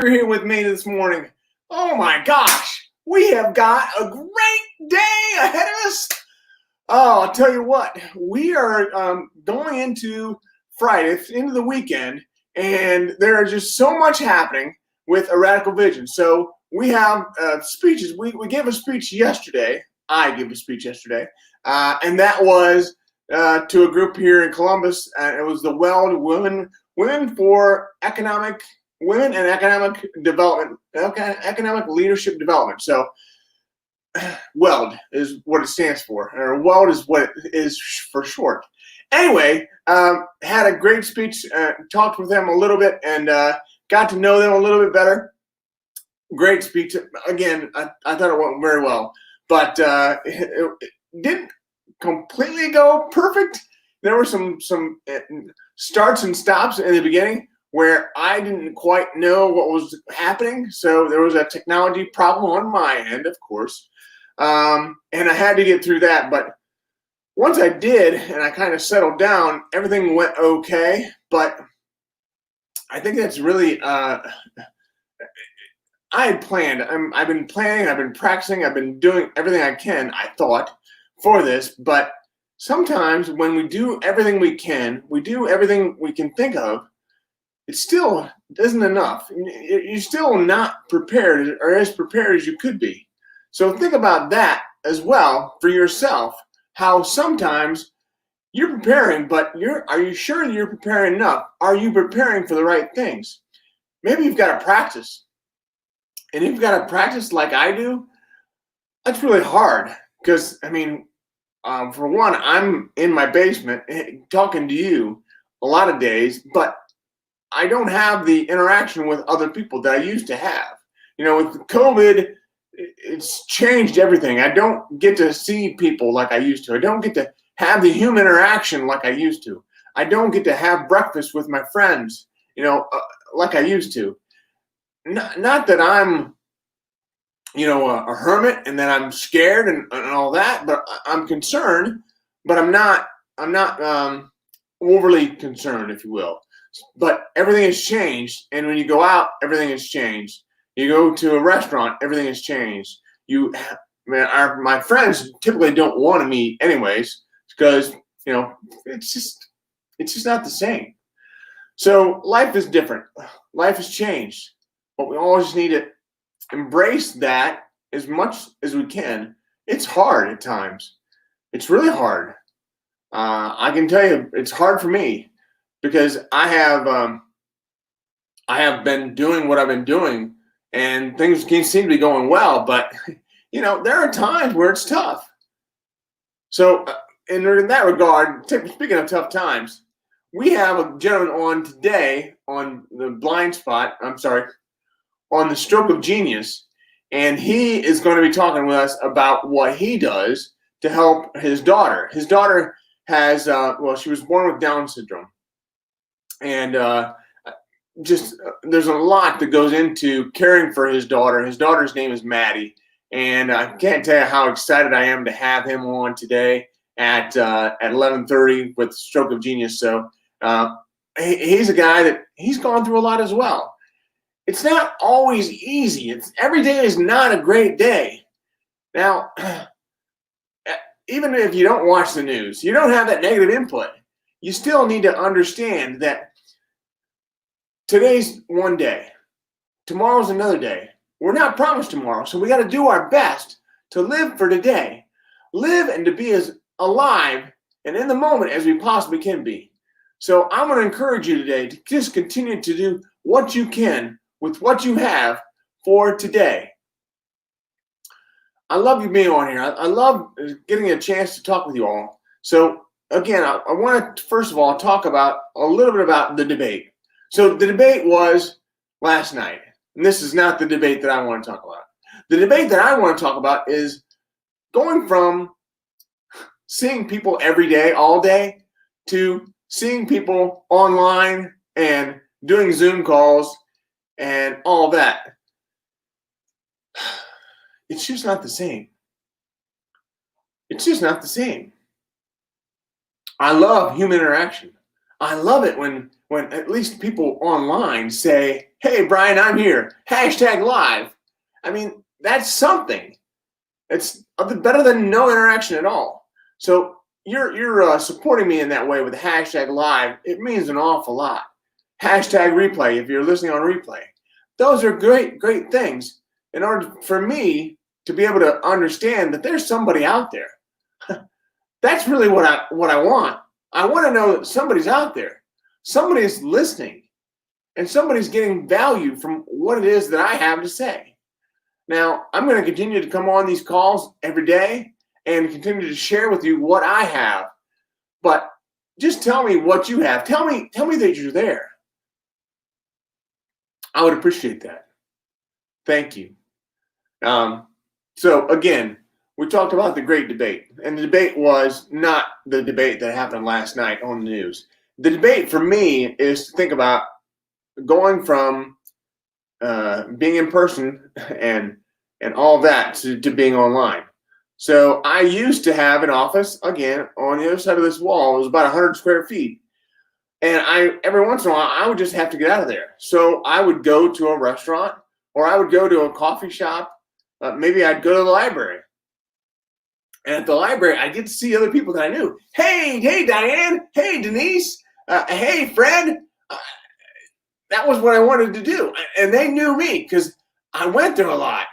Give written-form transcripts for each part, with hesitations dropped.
you're here with me this morning. Oh my gosh, we have got a great day ahead of us. Oh, I'll tell you what, we are going into Friday, into the weekend, and there is just so much happening with A Radical Vision. So we have speeches. We gave a speech yesterday. I gave a speech yesterday, and that was to a group here in Columbus. It was the WELD Women for Economic Women and Economic Development, Economic Leadership Development. So WELD is what it stands for, or WELD is what it is for short. Anyway, had a great speech, talked with them a little bit, and got to know them a little bit better. Great speech. Again, I thought it went very well, but it didn't completely go perfect. There were some starts and stops in the beginning where I didn't quite know what was happening. So there was a technology problem on my end, of course. And I had to get through that. But once I did and I kind of settled down, everything went okay. But I think that's really, I had planned. I've been planning, I've been practicing, I've been doing everything I can, I thought, for this. But sometimes when we do everything we can, we do everything we can think of, it still isn't enough. You're still not prepared or as prepared as you could be. So think about that as well for yourself, how sometimes you're preparing, but are you sure that you're preparing enough? Are you preparing for the right things? Maybe you've got to practice. And if you've got to practice like I do, that's really hard. Because, I mean, for one, I'm in my basement talking to you a lot of days, but I don't have the interaction with other people that I used to have. You know, with COVID, it's changed everything. I don't get to see people like I used to. I don't get to have the human interaction like I used to. I don't get to have breakfast with my friends, like I used to. Not that I'm, a hermit and that I'm scared and all that, but I'm concerned, but I'm not overly concerned, if you will. But everything has changed, and when you go out, everything has changed. You go to a restaurant, everything has changed. My friends typically don't want to meet anyways, because it's just not the same. So life is different. Life has changed, but we always need to embrace that as much as we can. It's hard at times. It's really hard. I can tell you, it's hard for me. Because I have been doing what I've been doing, and things seem to be going well. But there are times where it's tough. So, in that regard, speaking of tough times, we have a gentleman on today on the Blind Spot. On the Stroke of Genius, and he is going to be talking with us about what he does to help his daughter. His daughter has, she was born with Down syndrome. And there's a lot that goes into caring for his daughter. His daughter's name is Maddie, and I can't tell you how excited I am to have him on today at 11:30 with Stroke of Genius. So he's a guy that he's gone through a lot as well. It's not always easy. Every day is not a great day. Now, even if you don't watch the news, you don't have that negative input. You still need to understand that today's one day, tomorrow's another day. We're not promised tomorrow, so we got to do our best to live for today. Live and to be as alive and in the moment as we possibly can be. So I'm going to encourage you today to just continue to do what you can with what you have for today. I love you being on here. I love getting a chance to talk with you all. So again, I want to first of all talk about a little bit about the debate. So the debate was last night, and this is not the debate that I want to talk about. The debate that I want to talk about is going from seeing people every day, all day, to seeing people online and doing Zoom calls and all that. It's just not the same. It's just not the same. I love human interaction. I love it when at least people online say, Hey, Brian, I'm here. #live. I mean, that's something. It's better than no interaction at all. So you're supporting me in that way with #live. It means an awful lot. #replay if you're listening on replay. Those are great things in order for me to be able to understand that there's somebody out there. That's really what I want. I want to know that somebody's out there. Somebody's listening. And somebody's getting value from what it is that I have to say. Now, I'm going to continue to come on these calls every day and continue to share with you what I have. But just tell me what you have. Tell me that you're there. I would appreciate that. Thank you. So again, we talked about the great debate, and the debate was not the debate that happened last night on the news. The debate for me is to think about going from being in person and all that to being online. So I used to have an office, again, on the other side of this wall. It was about 100 square feet. And every once in a while, I would just have to get out of there. So I would go to a restaurant, or I would go to a coffee shop. Maybe I'd go to the library. And at the library, I get to see other people that I knew. Hey, Diane. Hey, Denise. Hey, Fred. That was what I wanted to do. And they knew me because I went there a lot.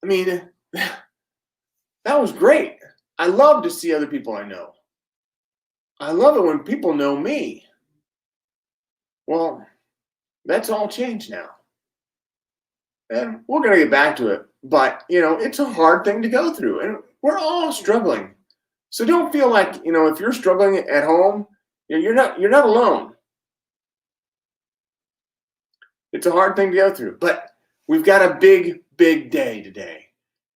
I mean, that was great. I love to see other people I know. I love it when people know me. Well, that's all changed now. And we're going to get back to it. But, it's a hard thing to go through. And we're all struggling. So don't feel like, if you're struggling at home, you're not alone. It's a hard thing to go through. But we've got a big day today.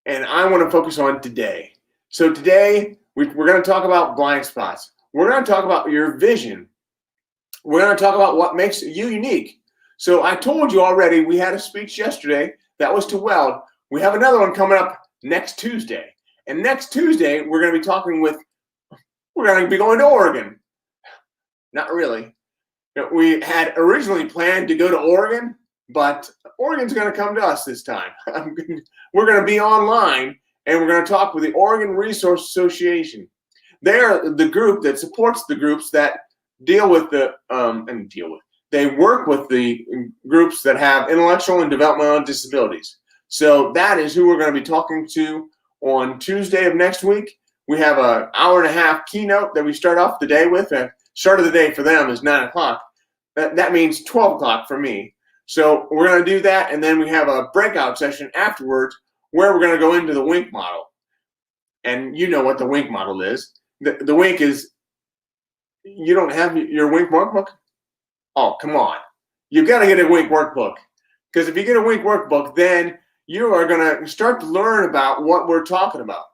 And I want to focus on today. So today, we're going to talk about blind spots. We're going to talk about your vision. We're going to talk about what makes you unique. So I told you already, we had a speech yesterday. That was to Weld. We have another one coming up next Tuesday. And next Tuesday, we're going to be going to Oregon. Not really. We had originally planned to go to Oregon, but Oregon's going to come to us this time. We're going to be online, and we're going to talk with the Oregon Resource Association. They're the group that supports the groups that they work with the groups that have intellectual and developmental disabilities. So that is who we're going to be talking to on Tuesday of next week. We have an hour-and-a-half keynote that we start off the day with. Start of the day for them is 9 o'clock. That means 12 o'clock for me. So we're going to do that, and then we have a breakout session afterwards where we're going to go into the WINK model. And you know what the WINK model is. The WINK is, you don't have your WINK workbook? Oh, come on. You've got to get a WINK workbook. Because if you get a WINK workbook, then you are going to start to learn about what we're talking about.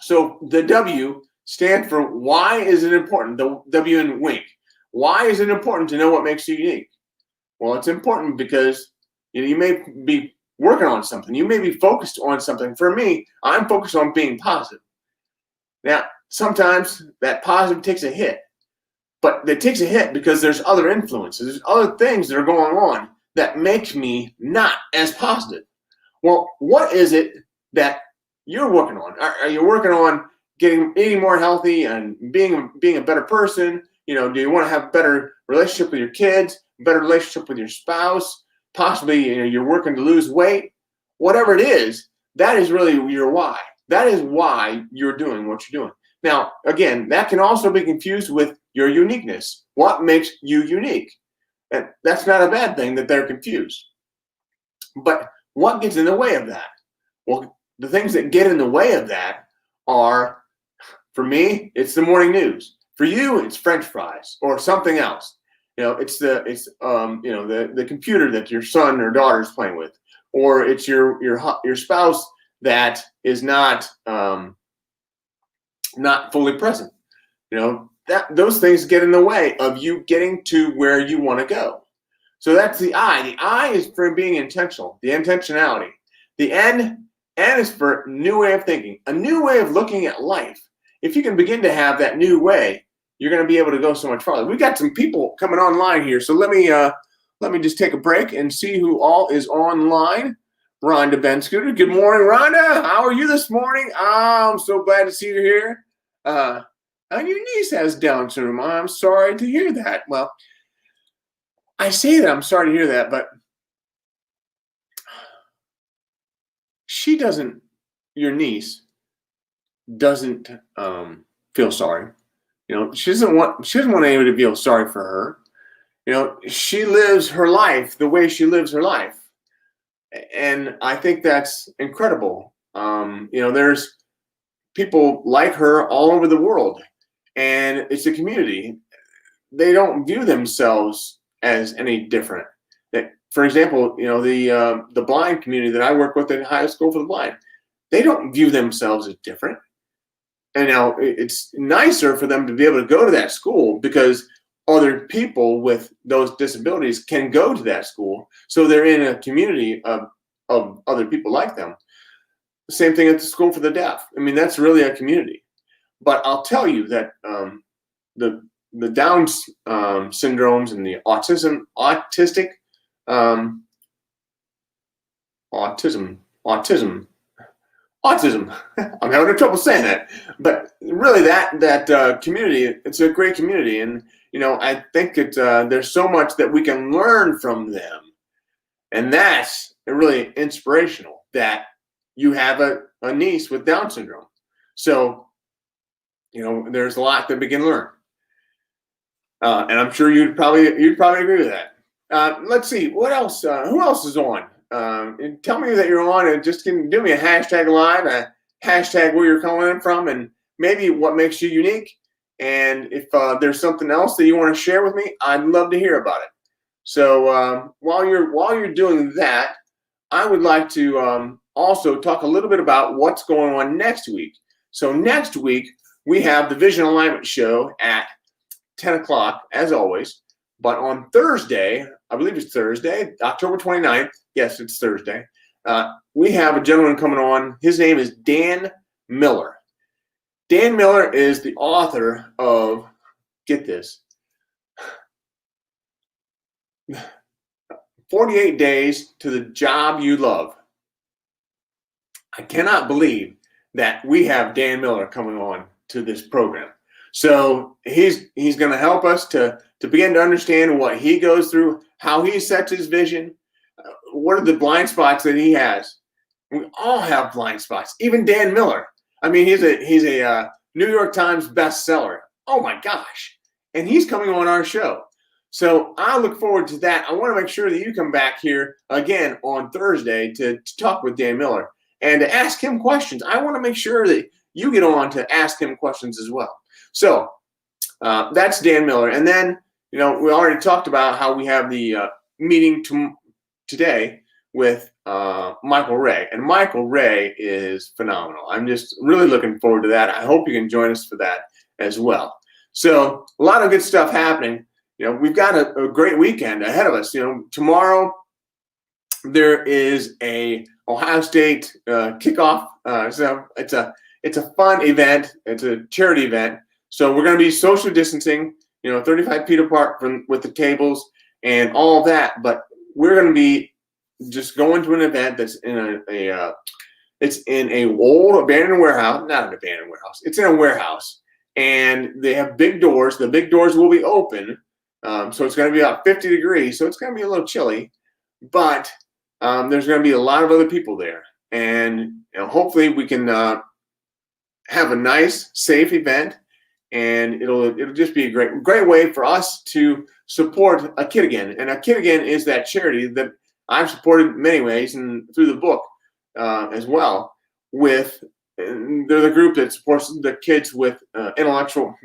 So the W stands for why is it important, the W in WINK. Why is it important to know what makes you unique? Well, it's important because you may be working on something. You may be focused on something. For me, I'm focused on being positive. Now, sometimes that positive takes a hit. But it takes a hit because there's other influences. There's other things that are going on that make me not as positive. Well, what is it that you're working on? Are you working on eating more healthy and being a better person? Do you want to have a better relationship with your kids, a better relationship with your spouse? Possibly, you're working to lose weight. Whatever it is, that is really your why. That is why you're doing what you're doing. Now, again, that can also be confused with your uniqueness. What makes you unique? And that's not a bad thing that they're confused. But what gets in the way of that? Well, the things that get in the way of that are, for me, it's the morning news. For you, it's French fries or something else. It's the computer that your son or daughter is playing with, or it's your spouse that is not fully present. Those things get in the way of you getting to where you want to go. So that's the I. The I is for being intentional, the intentionality. The N is for new way of thinking, a new way of looking at life. If you can begin to have that new way, you're going to be able to go so much farther. We've got some people coming online here, so let me let me just take a break and see who all is online. Rhonda Ben Scooter. Good morning, Rhonda. How are you this morning? I'm so glad to see you here. And your niece has Down syndrome. I'm sorry to hear that. Well, I say that I'm sorry to hear that, but she doesn't, your niece doesn't feel sorry. She doesn't want anybody to feel sorry for her. She lives her life the way she lives her life. And I think that's incredible. There's people like her all over the world, and it's a community. They don't view themselves as any different. For example, the blind community that I work with in High School for the Blind, they don't view themselves as different. And now it's nicer for them to be able to go to that school because other people with those disabilities can go to that school. So they're in a community of other people like them. The same thing at the School for the Deaf. I mean, that's really a community. But I'll tell you that the Down syndromes and the autism. I'm having trouble saying that, but really that community, it's a great community, and I think there's so much that we can learn from them, and that's really inspirational that you have a niece with Down syndrome. So there's a lot that we can learn, and I'm sure you'd probably agree with that. Let's see what else. Who else is on? And tell me that you're on, and just do me a hashtag live, a hashtag where you're calling in from, and maybe what makes you unique. And if there's something else that you want to share with me, I'd love to hear about it. So while you're doing that, I would like to also talk a little bit about what's going on next week. So next week we have the Vision Alignment Show at 10 o'clock, as always. But on Thursday, I believe it's Thursday, October 29th. Yes, it's Thursday. We have a gentleman coming on. His name is Dan Miller. Dan Miller is the author of, get this, 48 Days to the Job You Love. I cannot believe that we have Dan Miller coming on to this program. So he's going to help us to begin to understand what he goes through, how he sets his vision, what are the blind spots that he has. We all have blind spots, even Dan Miller. I mean, he's a New York Times bestseller. Oh my gosh. And he's coming on our show. So I look forward to that. I want to make sure that you come back here again on Thursday to talk with Dan Miller and to ask him questions. I want to make sure that you get on to ask him questions as well. So that's Dan Miller. And then, we already talked about how we have the meeting today with Michael Ray. And Michael Ray is phenomenal. I'm just really looking forward to that. I hope you can join us for that as well. So a lot of good stuff happening. We've got a great weekend ahead of us. Tomorrow there is a Ohio State kickoff. So it's a fun event. It's a charity event. So we're going to be social distancing, 35 feet apart with the tables and all that. But we're going to be just going to an event that's in it's in a old abandoned warehouse. Not an abandoned warehouse. It's in a warehouse, and they have big doors. The big doors will be open. So it's going to be about 50 degrees. So it's going to be a little chilly, but there's going to be a lot of other people there, and hopefully we can have a nice, safe event, and it'll just be a great way for us to support A Kid Again. And A Kid Again is that charity that I've supported in many ways and through the book as well. They're the group that supports the kids with intellectual.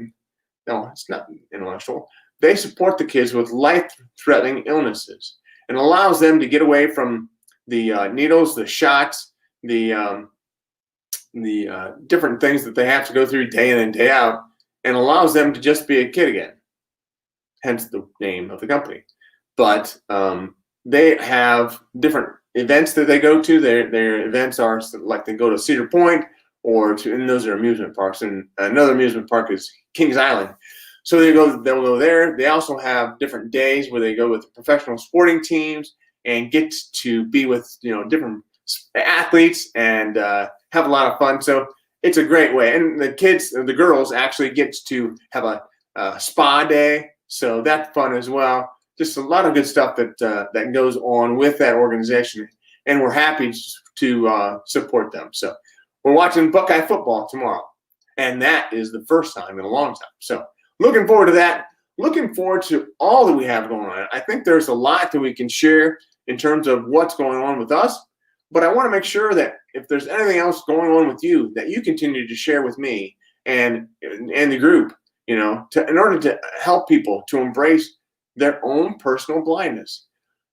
No, it's not intellectual. They support the kids with life-threatening illnesses and allows them to get away from the needles, the shots, the different things that they have to go through day in and day out, and allows them to just be a kid again. Hence the name of the company. But they have different events that they go to. Their events are like they go to Cedar Point and those are amusement parks. And another amusement park is Kings Island. So they'll go there. They also have different days where they go with professional sporting teams and get to be with different athletes and have a lot of fun. So it's a great way. And the girls actually gets to have a spa day. So that's fun as well. Just a lot of good stuff that goes on with that organization, and we're happy to support them. So we're watching Buckeye football tomorrow, and that is the first time in a long time. So looking forward to that. Looking forward to all that we have going on. I think there's a lot that we can share in terms of what's going on with us, but I want to make sure that if there's anything else going on with you, that you continue to share with me and the group, in order to help people to embrace their own personal blindness.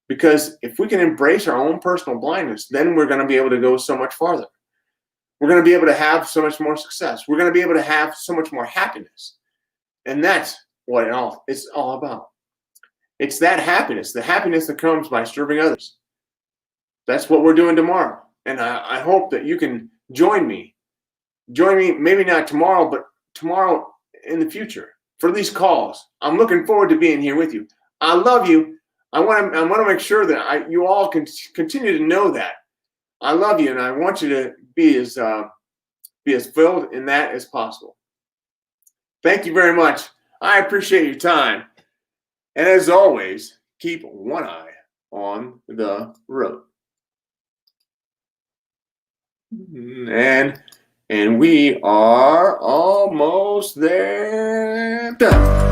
Because if we can embrace our own personal blindness, then we're going to be able to go so much farther. We're going to be able to have so much more success. We're going to be able to have so much more happiness. And that's what it's all about. It's that happiness, the happiness that comes by serving others. That's what we're doing tomorrow. And I hope that you can join me. Join me, maybe not tomorrow, but tomorrow in the future for these calls. I'm looking forward to being here with you. I love you. I want to make sure that you all can continue to know that. I love you, and I want you to be as filled in that as possible. Thank you very much. I appreciate your time. And as always, keep one eye on the road. And we are almost there. Done.